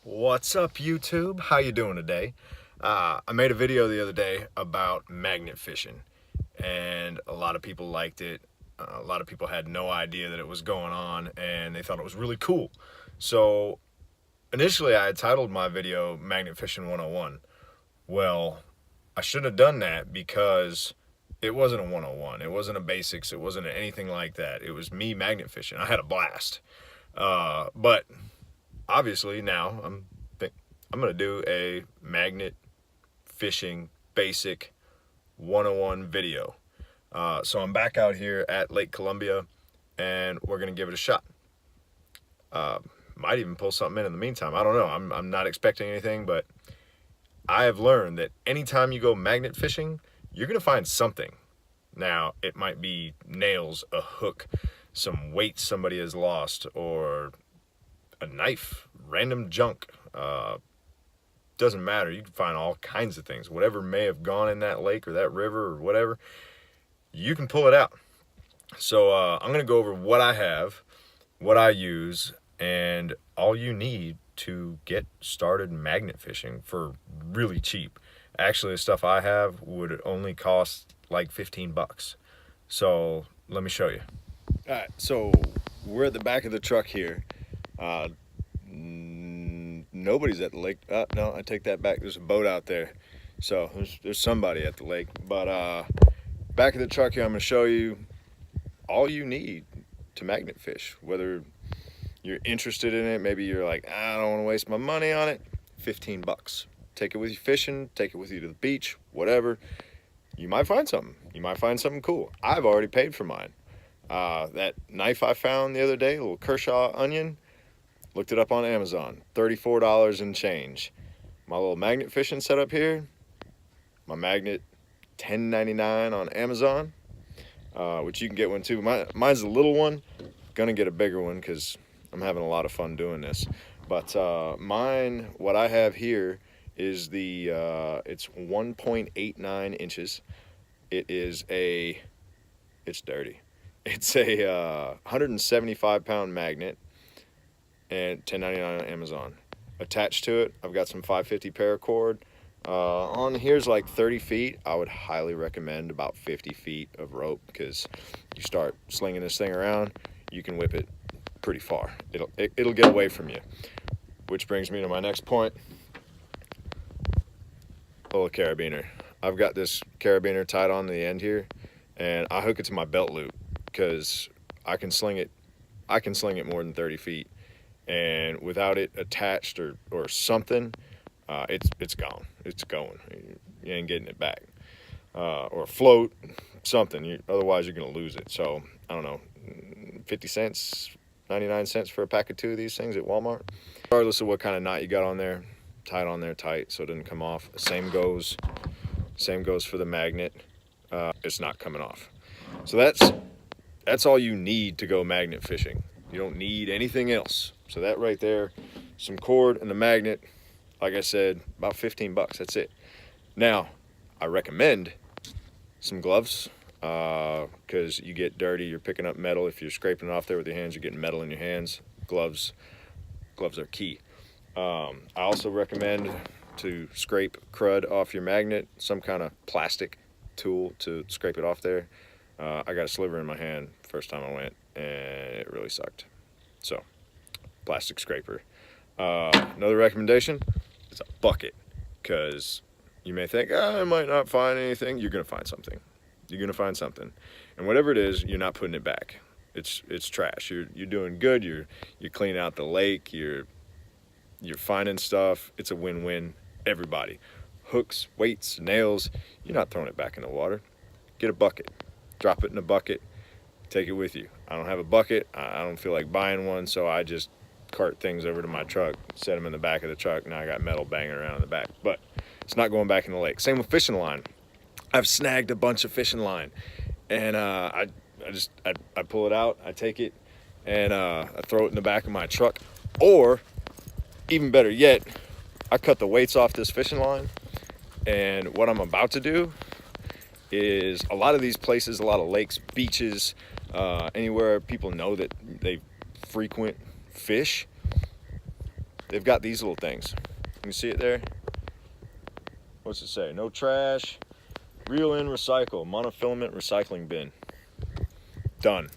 What's up, YouTube? How you doing today? I made a video the other day about magnet fishing, and a lot of people liked it. A lot of people had no idea that it was going on, and they thought it was really cool. So initially I had titled my video Magnet Fishing 101. Well, I shouldn't have done that because it wasn't a 101. It wasn't a basics. It wasn't anything like that. It was me magnet fishing. I had a blast. But obviously now I'm gonna do a magnet fishing basic 101 video. So I'm back out here at Lake Columbia, and we're gonna give it a shot. Might even pull something in the meantime. I don't know. I'm not expecting anything, but I have learned that anytime you go magnet fishing, you're gonna find something. Now, it might be nails, a hook, some weight somebody has lost, or a knife, random junk. Doesn't matter. You can find all kinds of things. Whatever may have gone in that lake or that river or whatever, you can pull it out. So I'm going to go over what I have, what I use, and all you need to get started magnet fishing for really cheap. Actually, the stuff I have would only cost like 15 bucks. So let me show you. All right, so we're at the back of the truck here. Nobody's at the lake. No, I take that back. There's a boat out there. So there's somebody at the lake. But back of the truck here, I'm going to show you all you need to magnet fish. Whether you're interested in it, maybe you're like, I don't want to waste my money on it. 15 bucks. Take it with you fishing, take it with you to the beach, whatever. You might find something. You might find something cool. I've already paid for mine. That knife I found the other day, a little Kershaw onion, looked it up on Amazon, $34 and change. My little magnet fishing setup here, my magnet, $10.99 on Amazon, which you can get one too. Mine's a little one. Gonna get a bigger one because I'm having a lot of fun doing this. But mine, what I have here is it's 1.89 inches. It's dirty. It's a 175-pound magnet, and $10.99 on Amazon. Attached to it, I've got some 550 paracord. On here's like 30 feet. I would highly recommend about 50 feet of rope, because you start slinging this thing around, you can whip it pretty far. It'll get away from you. Which brings me to my next point. A little carabiner. I've got this carabiner tied on the end here, and I hook it to my belt loop because I can sling it more than 30 feet. And without it attached or something, it's gone. It's going. You ain't getting it back. Or float, something. Otherwise, you're going to lose it. So, I don't know, 50 cents, 99 cents for a pack of 2 of these things at Walmart. Regardless of what kind of knot you got on there, tie it on there tight so it doesn't come off. Same goes for the magnet. It's not coming off. So that's all you need to go magnet fishing. You don't need anything else. So that right there, some cord and the magnet, like I said, about 15 bucks. That's it. Now, I recommend some gloves, because you get dirty. You're picking up metal. If you're scraping it off there with your hands, you're getting metal in your hands. Gloves are key. I also recommend to scrape crud off your magnet, some kind of plastic tool to scrape it off there. I got a sliver in my hand first time I went, and it really sucked. So, plastic scraper. Another recommendation is a bucket, because you may think, I might not find anything. You're gonna find something. You're gonna find something, and whatever it is, you're not putting it back. It's trash. You're doing good. You're cleaning out the lake. You're finding stuff. It's a win-win. Everybody. Hooks, weights, nails. You're not throwing it back in the water. Get a bucket. Drop it in a bucket. Take it with you. I don't have a bucket. I don't feel like buying one, so I just cart things over to my truck, set them in the back of the truck. Now I got metal banging around in the back, but it's not going back in the lake. Same with fishing line. I've snagged a bunch of fishing line, and I pull it out, I take it, and I throw it in the back of my truck. Or even better yet, I cut the weights off this fishing line, and what I'm about to do is, a lot of these places, a lot of lakes, beaches, anywhere people know that they frequent fish, they've got these little things. You can see it there. What's it say? No trash, reel in, recycle, monofilament recycling bin. Done.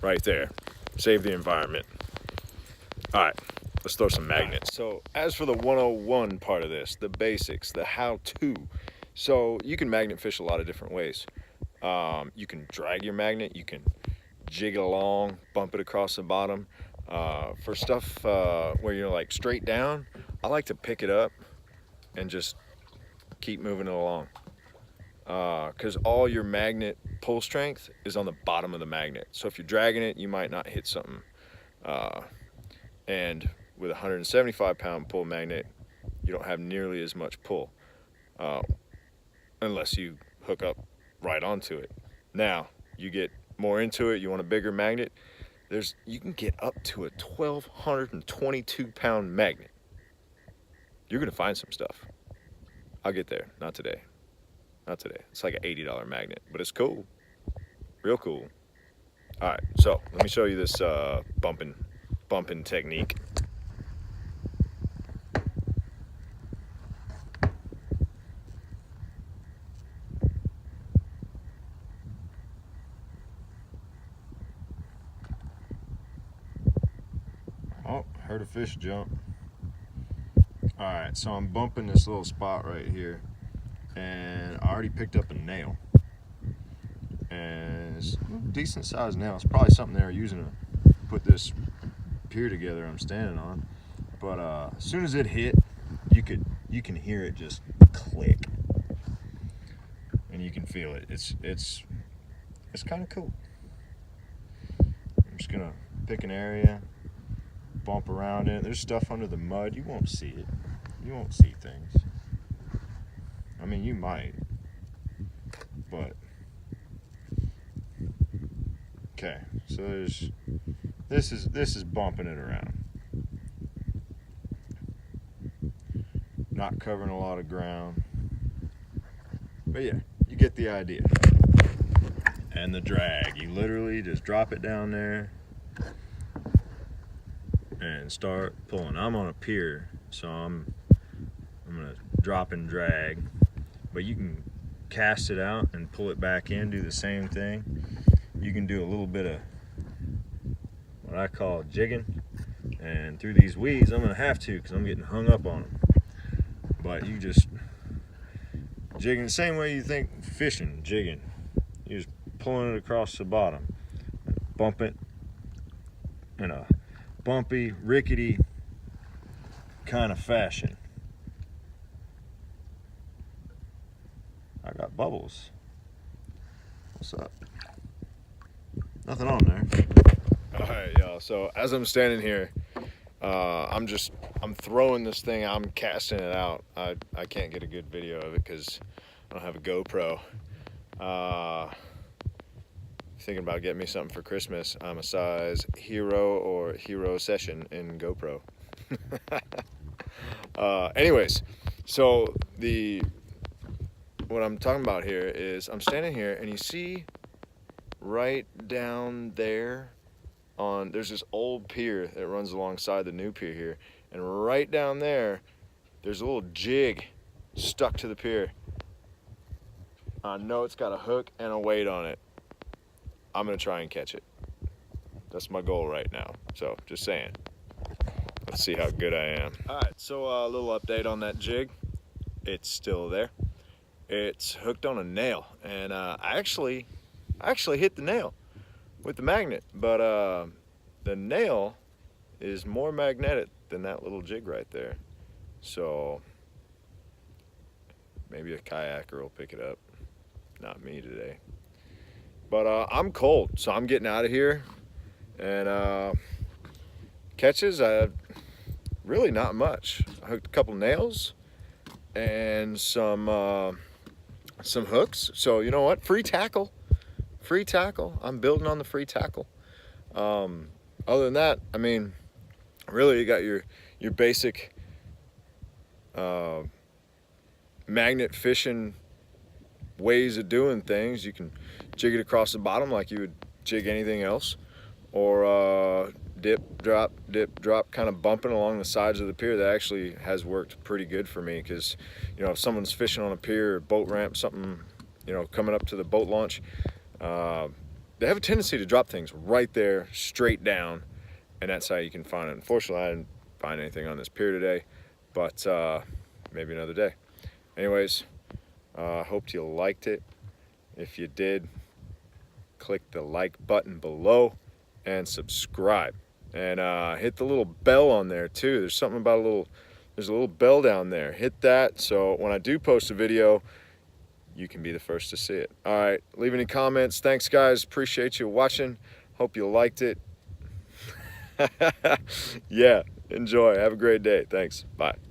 Right there. Save the environment. All right, let's throw some magnets. So as for the 101 part of this, the basics, the how-to. So you can magnet fish a lot of different ways. You can drag your magnet, you can jig it along, bump it across the bottom. For stuff where you're like straight down, I like to pick it up and just keep moving it along. Because all your magnet pull strength is on the bottom of the magnet. So if you're dragging it, you might not hit something. And with a 175 pound pull magnet, you don't have nearly as much pull, unless you hook up right onto it. Now, you get more into it, you want a bigger magnet, you can get up to a 1,222 pound magnet. You're gonna find some stuff. I'll get there, not today. Not today. It's like an $80 magnet, but it's cool, real cool. All right, so let me show you this bumping technique. Oh, heard a fish jump. All right, so I'm bumping this little spot right here, and I already picked up a nail. And it's a decent sized nail. It's probably something they're using to put this pier together I'm standing on. But as soon as it hit, you can hear it just click, and you can feel it. It's kind of cool. I'm just gonna pick an area, bump around it. There's stuff under the mud. You won't see it. You won't see things. I mean, you might, but okay. So this is bumping it around. Not covering a lot of ground, but yeah, you get the idea. And the drag, you literally just drop it down there and start pulling. I'm on a pier, so I'm gonna drop and drag, but you can cast it out and pull it back in, do the same thing. You can do a little bit of what I call jigging, and through these weeds I'm gonna have to, because I'm getting hung up on them. But you just jigging the same way you think fishing, jigging. You're just pulling it across the bottom, bump it in a bumpy, rickety kind of fashion. I got bubbles. What's up? Nothing on there. All right, y'all. So as I'm standing here, I'm throwing this thing. I'm casting it out. I can't get a good video of it because I don't have a GoPro. Thinking about getting me something for Christmas. I'm a size Hero or Hero Session in GoPro. Anyways, so what I'm talking about here is I'm standing here, and you see right down there there's this old pier that runs alongside the new pier here, and right down there's a little jig stuck to the pier. I know it's got a hook and a weight on it. I'm gonna try and catch it. That's my goal right now. So just saying. Let's see how good I am. All right, so a little update on that jig. It's still there. It's hooked on a nail, and I actually hit the nail with the magnet, but the nail is more magnetic than that little jig right there. So maybe a kayaker will pick it up. Not me today. But I'm cold, so I'm getting out of here. And catches, really not much. I hooked a couple nails and some hooks. So you know what? Free tackle. I'm building on the free tackle. Other than that, I mean, really, you got your basic magnet fishing ways of doing things. You can jig it across the bottom like you would jig anything else, or dip, drop, kind of bumping along the sides of the pier. That actually has worked pretty good for me, because, you know, if someone's fishing on a pier or boat ramp, something, you know, coming up to the boat launch, they have a tendency to drop things right there, straight down, and that's how you can find it. Unfortunately, I didn't find anything on this pier today, but maybe another day. Anyways, hope you liked it. If you did, click the like button below and subscribe, and hit the little bell on there too. There's something about there's a little bell down there. Hit that, so when I do post a video, you can be the first to see it. All right, leave any comments. Thanks, guys. Appreciate you watching. Hope you liked it. Yeah, enjoy. Have a great day. Thanks. Bye.